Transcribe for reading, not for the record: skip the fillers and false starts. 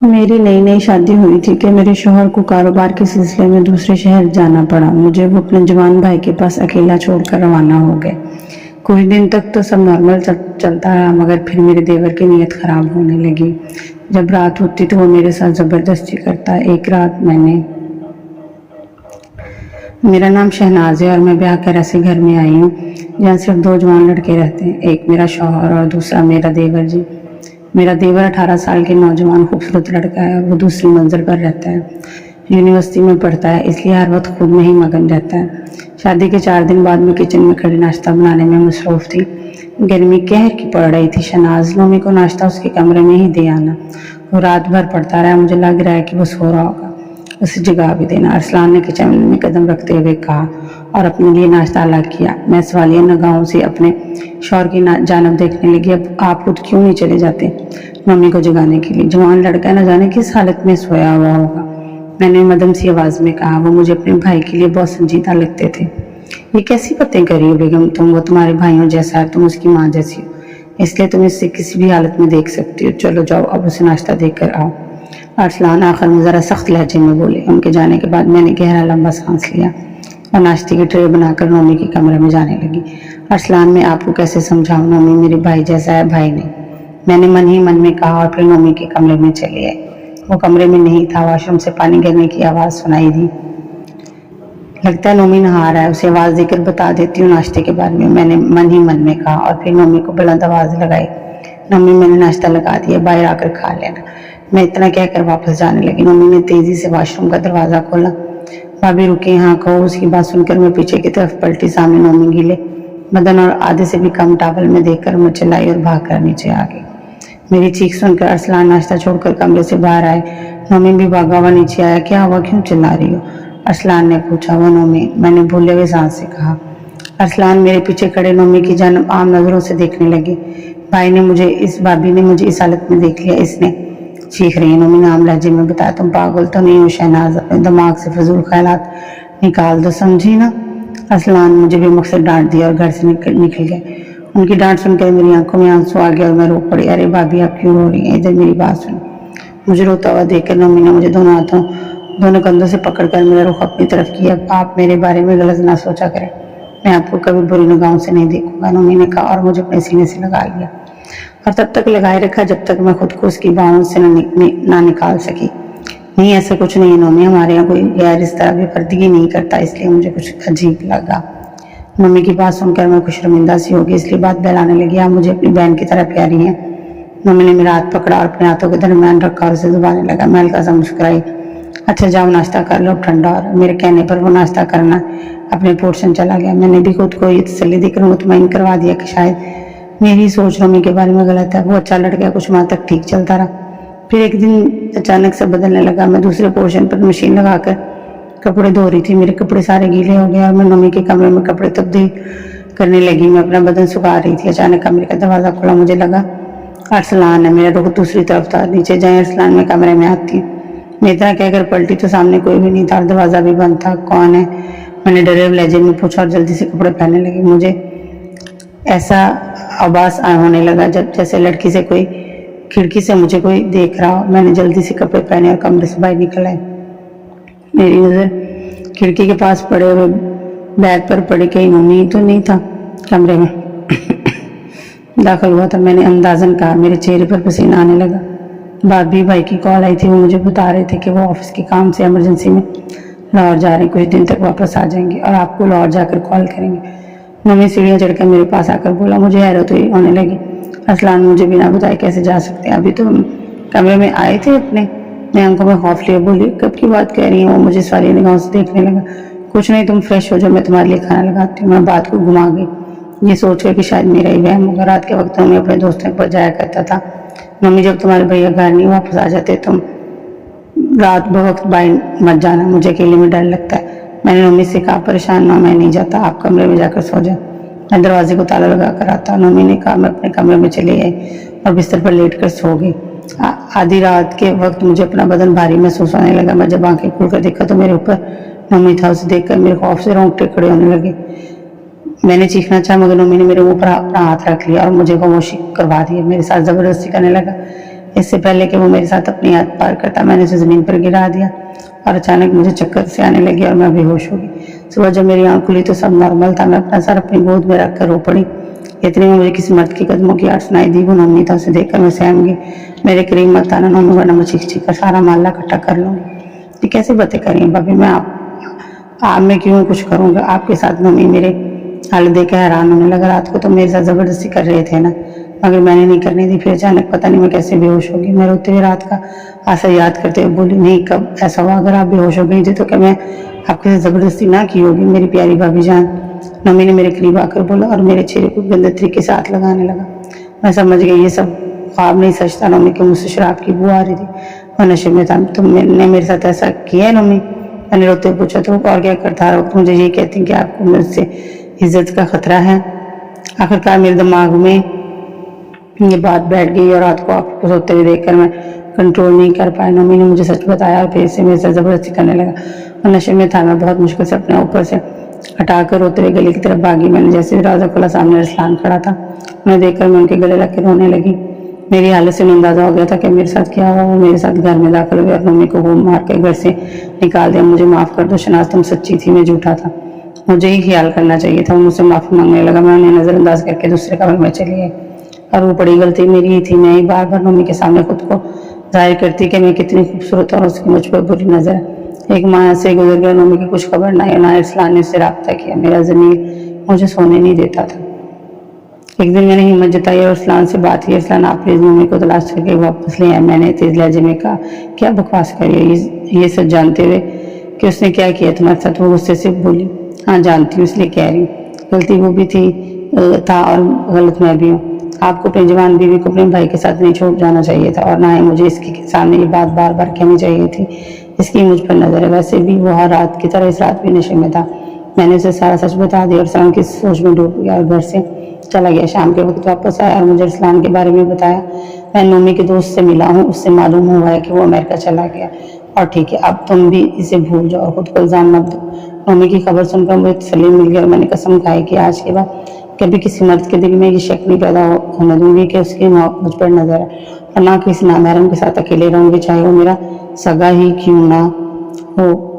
मेरी नई नई शादी हुई थी कि मेरे शौहर को कारोबार के सिलसिले में दूसरे शहर जाना पड़ा। मुझे वो अपने जवान भाई के पास अकेला छोड़कर रवाना हो गए। कुछ दिन तक तो सब नॉर्मल चलता रहा, मगर फिर मेरे देवर की नीयत खराब होने लगी। जब रात होती तो वो मेरे साथ जबरदस्ती करता। एक रात मेरा नाम शहनाज है और मैं ब्याह कर ऐसे घर में आई हूँ जहाँ सिर्फ दो जवान लड़के रहते हैं, एक मेरा शौहर और दूसरा मेरा देवर जी। मेरा देवर 18 साल के नौजवान खूबसूरत लड़का है और वो दूसरी मंजिल पर रहता है। यूनिवर्सिटी में पढ़ता है, इसलिए हर वक्त खुद में ही मगन रहता है। शादी के 4 दिन बाद मैं किचन में खड़ी नाश्ता बनाने में मसरूफ थी। गर्मी कहर की पड़ रही थी। शहनाज नोमी को नाश्ता उसके कमरे में ही दे आना। वो रात भर पढ़ता रहा। मुझे लग रहा है कि वो सो रहा होगा, उसे जगा भी देना। अरसलान ने किचन में कदम रखते हुए कहा और अपने लिए नाश्ता अलग किया। मैं सवालिया निगाहों से अपने शौहर की जानब देखने लगी। अब आप खुद क्यों नहीं चले जाते मम्मी को जगाने के लिए? जवान लड़का न जाने किस हालत में सोया हुआ होगा, मैंने मदम सी आवाज में कहा। वो मुझे अपने भाई के लिए बहुत संजीदा लगते थे। ये कैसी बातें करी हो बेगम तुम? वो तुम्हारे भाइयों जैसा है, तुम उसकी माँ जैसी हो, इसलिए तुम इससे किसी भी हालत में देख सकती हो। चलो जाओ, अब उसे नाश्ता देकर आओ। अरसलान आखिर में ज़रा सख्त लहजे में बोले। उनके जाने के बाद मैंने गहरा लंबा सांस लिया और नाश्ते की ट्रे बनाकर नोमी के कमरे में जाने लगी। अरसलान, मैं आपको कैसे समझाऊं, नोमी मेरे भाई जैसा है, भाई नहीं, मैंने मन ही मन में कहा और फिर नोमी के कमरे में चली आई। वो कमरे में नहीं था। वॉशरूम से पानी गिरने की आवाज़ सुनाई दी। लगता है नोमी नहा रहा है, उसे आवाज़ देकर बता देती हूँ नाश्ते के बारे में, मैंने मन ही मन में कहा और फिर नोमी को बुलंद आवाज़ लगाई। नोमी, मैंने नाश्ता लगा दिया, बाहर आकर खा लेना। मैं इतना कहकर वापस जाने लगी। नोमी ने तेजी से वॉशरूम का दरवाज़ा खोला। भाभी रुके, यहाँ कहो। उसकी बात सुनकर मैं पीछे की तरफ पलटी। सामने नोमी गीले बदन और आधे से भी कम टावल में देखकर मुझे चिल्लाई और भागकर नीचे आ गई। मेरी चीख सुनकर अरसलान नाश्ता छोड़कर कमरे से बाहर आए। नोमी भी भागा हुआ नीचे आया। क्या हुआ, क्यों चिल्ला रही हो? अरसलान ने पूछा। वो नोमी, मैंने भूले हुए सांस से कहा। अरसलान मेरे पीछे खड़े नोमी की जानिब आम नजरों से देखने लगे। भाभी ने मुझे इस हालत में देख लिया, इसने, चीख रही है नोमी ने आम लहजे में बताया। तुम पागल तो नहीं हो शहनाज, अपने दिमाग से फजूल ख्यालात निकाल दो, समझी ना? अरसलान मुझे भी मकसद डांट दिया और घर से निकल गए। उनकी डांट सुनकर मेरी आंखों में आंसू आ गया और मैं रो पड़ी। अरे भाभी, आप क्यों रो रही हैं? इधर मेरी बात सुनो। मुझे रोता हुआ देखकर नोमी ने मुझे दोनों कंधों से पकड़कर मेरा रुख अपनी तरफ किया। आप मेरे बारे में गलत ना सोचा करें, मैं आपको कभी बुरी निगाहों से नहीं देखूंगा, नोमी ने कहा और मुझे अपने सीने से लगा लिया और तब तक लगाए रखा जब तक मैं खुद को उसकी बाहों से ना निकाल सकी। नहीं, ऐसा कुछ नहीं है नोमी, हमारे यहाँ कोई गैर इस तरह बेपर्दगी नहीं करता, इसलिए मुझे कुछ अजीब लगा। मम्मी की बात सुनकर मैं कुछ शर्मिंदा सी होगी, इसलिए बात बहलाने लगी। आप मुझे अपनी बहन की तरह प्यारी हैं। मम्मी ने मेरा हाथ पकड़ा और अपने हाथों के दरमियान रखा और उसे दबाने लगा। मैं हल्का सा मुस्कुराई। अच्छा जाओ, नाश्ता कर लो, ठंडा। और मेरे कहने पर वो नाश्ता करना अपने पोर्शन चला गया। मैंने भी खुद को ये तसल्ली देकर मुतमईन करवा दिया कि शायद मेरी सोच नोमी के बारे में गलत है। वो अच्छा लड़का कुछ माह तक ठीक चलता रहा, फिर एक दिन अचानक से बदलने लगा। मैं दूसरे पोर्शन पर मशीन लगाकर कपड़े धो रही थी। मेरे कपड़े सारे गीले हो गए और मैं नोमी के कमरे में कपड़े तब्दील करने लगी। मैं अपना बदन सुखा रही थी। अचानक कमरे का दरवाजा खुला। मुझे लगा अरसलान है। मेरा रुख दूसरी तरफ था। नीचे जाए अरसलान, मैं कमरे में आती। मैं इतना कहकर पलटी तो सामने कोई भी नहीं था, दरवाजा भी बंद था। कौन है, मैंने डरे हुए लहजे में पूछा और जल्दी से कपड़े पहनने लगी। मुझे ऐसा आभास होने लगा जैसे लड़की से कोई खिड़की से मुझे कोई देख रहा हो। मैंने जल्दी से कपड़े पहने और कमरे से बाहर निकल आई। मेरी नज़र खिड़की के पास पड़े हुए बैग पर पड़ी। कहीं नोमी तो नहीं था कमरे में। दाखिल हुआ तो मैंने अंदाजन कहा। मेरे चेहरे पर पसीना आने लगा। भाई की कॉल आई थी। वो मुझे बता रहे थे कि वो ऑफिस के काम से इमरजेंसी में लाहौर जा रहे हैं, कुछ दिन तक वापस आ जाएंगे और आपको लाहौर जाकर कॉल करेंगे। नोमी सीढ़ियाँ चढ़कर मेरे पास आकर बोला। मुझे हैरत हुई होने लगी। अरसलान, मुझे बिना बताए कैसे जा सकते हैं? अभी तो कमरे में आए थे अपने। मैं आंखों में खौफ लिए बोली, कब की बात कह रही हैं? वो मुझे सारी निगाहों से देखने लगा। कुछ नहीं, तुम फ्रेश हो जाओ, मैं तुम्हारे लिए खाना लगाती हूँ। मैं बात को घुमा गई, ये सोचकर कि शायद मेरा ही वहम होगा। रात के वक्त में अपने दोस्तों के पास जाया करता था। मम्मी, जब तुम्हारे भैया घर नहीं वापस आ जाते तुम रात बवक्त बाहर मत जाना, मुझे अकेले में डर लगता है। मैंने मम्मी से कहा, परेशान ना, मैं नहीं जाता, आप कमरे में जाकर सो जाओ, मैं दरवाजे को ताला लगा कर आता। मम्मी ने कहा। मैं अपने कमरे में चली आई और बिस्तर पर लेट कर सो गई। आधी रात के वक्त मुझे अपना बदन भारी महसूस होने लगा। मैं जब आंखें खोलकर देखा तो मेरे ऊपर मम्मी था। उसे देखकर मेरे खौफ से रोंगटे खड़े होने लगे। मैंने चीखना चाहा मगर मम्मी ने मेरे मुंह पर अपना हाथ रख लिया और मुझे खामोशी करवा दी। मेरे साथ जबरदस्ती करने लगा। اس سے پہلے کہ وہ میرے ساتھ اپنی حد پار کرتا میں نے اسے زمین پر گرا دیا اور اچانک مجھے چکر سے آنے لگی اور میں بے ہوش ہو گئی۔ صبح جب میری آنکھ کھلی تو سب نارمل تھا۔ میں اپنا سر اپنی گود میں رکھ کر رو پڑی۔ اتنے میں مجھے کسی مرد کے قدموں کی آواز سنائی دی۔ وہ نومی تھا، اسے دیکھ کر میں سہم گئی۔ میرے قریب مت آنا نومی، ورنہ میں چیخ چیخ کر سارا محلہ اکٹھا کر لوں گی۔ یہ کیسی باتیں کر رہی ہیں بھابھی؟ میں کیوں کچھ کروں گا آپ کے ساتھ؟ نومی میرے حالت دیکھ کر حیران ہونے لگا۔ رات کو تو میرے ساتھ زبردستی کر رہے تھے نا، مگر میں نے نہیں کرنے دی۔ پھر اچانک پتہ نہیں میں کیسے بے ہوش ہو گئی۔ میں روتے ہوئے رات کا حادثہ یاد کرتے ہوئے بولی، نہیں کب ایسا ہوا؟ اگر آپ بے ہوش ہو گئی تھی تو کیا میں آپ کے ساتھ زبردستی نہ کی ہوگی میری پیاری بھابھی جان؟ نومی نے میرے قریب آ کر بولا اور میرے چہرے کو گندے طریقے سے ہاتھ لگانے لگا۔ میں سمجھ گئی یہ سب خواب نہیں سچ تھا۔ نومی کے منہ سے شراب کی بو آ رہی تھی، وہ نشے میں تھا۔ تم نے میرے ساتھ ایسا کیا ہے نومی؟ میں نے روتے پوچھا۔ تو اور کیا کرتا؟ ہر وقت مجھے یہ کہتی کہ آپ کو مجھ سے عزت کا خطرہ ہے۔ آخرکار میرے دماغ میں یہ بات بیٹھ گئی اور رات کو آپ کو سوتے ہوئے دیکھ کر میں کنٹرول نہیں کر پایا۔ نومی نے مجھے سچ بتایا اور پھر سے میرے ساتھ زبردستی کرنے لگا۔ اور نشے میں تھا، میں بہت مشکل سے اپنے اوپر سے ہٹا کر روتے ہوئے گلی کی طرف بھاگی۔ میں نے جیسے دروازہ کھولا سامنے ارسلان کھڑا تھا۔ انہیں دیکھ کر میں ان کے گلے لگ کے رونے لگی۔ میری حالت سے انہیں اندازہ ہو گیا تھا کہ میرے ساتھ کیا ہوا۔ وہ میرے ساتھ گھر میں داخل ہوئے اور نومی کو گھوم مار کے گھر سے نکال دیا۔ مجھے معاف کر دو شہناز، تم سچی تھی، میں جھوٹا تھا، مجھے ہی خیال کرنا چاہیے تھا۔ وہ مجھ سے معافی مانگنے لگا۔ میں انہیں نظر انداز کر کے دوسرے کمرے میں چلی گئی اور وہ بڑی غلطی میری ہی تھی۔ میں ہی بار بار نومی کے سامنے خود کو ظاہر کرتی کہ میں کتنی خوبصورت اور اس کی مجھ پر بری نظر ہے۔ ایک ماہ سے گزر گیا، نومی کی کچھ خبر نہ ارسلان نے اس سے رابطہ کیا۔ میرا ضمیر مجھے سونے نہیں دیتا تھا۔ ایک دن میں نے ہمت جتائی اور ارسلان سے بات کی، ارسلان آپ پلیز نومی کو تلاش کر کے واپس لے آئے۔ میں نے تیز لہجے میں کہا، کیا بکواس کری ہے؟ یہ سچ جانتے ہوئے کہ اس نے کیا کیا تمہارے ساتھ؟ وہ غصے سے بولی، ہاں جانتی ہوں، اس لیے کہہ رہی ہوں، غلطی وہ بھی تھا اور غلط میں بھی ہوں۔ آپ کو اپنی جوان بیوی کو اپنے بھائی کے ساتھ نہیں چھوڑ جانا چاہیے تھا اور نہ ہی مجھے اس کے سامنے یہ بات بار بار کہنی چاہیے تھی۔ اس کی مجھ پر نظر ہے، ویسے بھی وہ ہر رات کی طرح اس رات بھی نشے میں تھا۔ میں نے اسے سارا سچ بتا دیا۔ ارسلان کی سوچ میں ڈوب گیا اور گھر سے چلا گیا۔ شام کے وقت واپس آیا اور مجھے ارسلان کے بارے میں بتایا۔ میں نومی کے دوست سے ملا ہوں، اس سے معلوم ہوا ہے کہ وہ امریکہ چلا گیا۔ اور ٹھیک ہے، اب تم بھی اسے بھول جاؤ اور خود کو الزام مت دو۔ نومی کی خبر سن کر مجھے تسلی مل گئی اور میں نے قسم کھائی کہ آج کے بعد کبھی کسی مرد کے دل میں یہ شک نہیں پیدا ہونے دوں گی کہ اس کی مجھ پر نظر ہے، اور نہ کسی نامحرم کے ساتھ اکیلے رہوں گی، چاہے وہ میرا سگا ہی کیوں نہ ہو۔